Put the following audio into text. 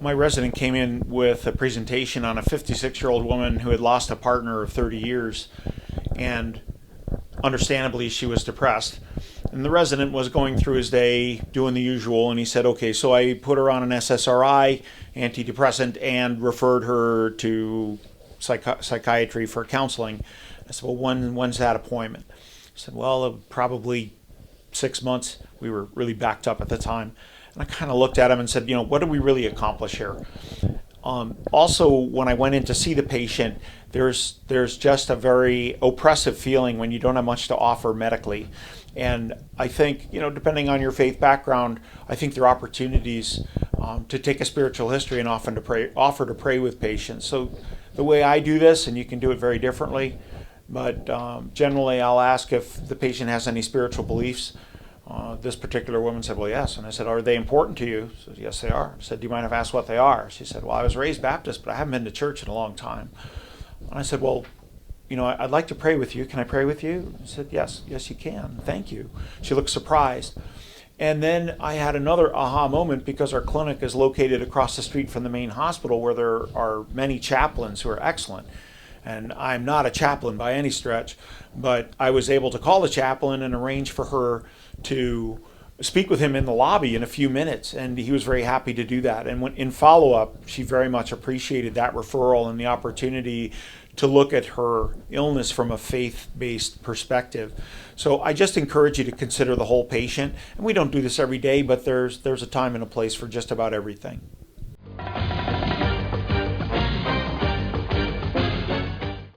my resident came in with a presentation on a 56-year-old woman who had lost a partner of 30 years, and understandably she was depressed. And the resident was going through his day doing the usual, and he said, okay, so I put her on an SSRI, antidepressant, and referred her to psychiatry for counseling. I said, well, when's that appointment? He said, well, probably 6 months. We were really backed up at the time. And I kind of looked at him and said, what do we really accomplish here? Also, when I went in to see the patient, there's just a very oppressive feeling when you don't have much to offer medically. And I think, depending on your faith background, I think there are opportunities to take a spiritual history and offer to pray with patients. So the way I do this, and you can do it very differently, but generally I'll ask if the patient has any spiritual beliefs. This particular woman said, well, yes. And I said, are they important to you? She said, yes, they are. I said, do you mind if I ask what they are? She said, well, I was raised Baptist, but I haven't been to church in a long time. And I said, well, I'd like to pray with you. Can I pray with you? She said, yes, you can. Thank you. She looked surprised. And then I had another aha moment, because our clinic is located across the street from the main hospital, where there are many chaplains who are excellent. And I'm not a chaplain by any stretch, but I was able to call the chaplain and arrange for her to speak with him in the lobby in a few minutes, and he was very happy to do that. And when in follow-up, she very much appreciated that referral and the opportunity to look at her illness from a faith-based perspective. So I just encourage you to consider the whole patient. And we don't do this every day, but there's a time and a place for just about everything.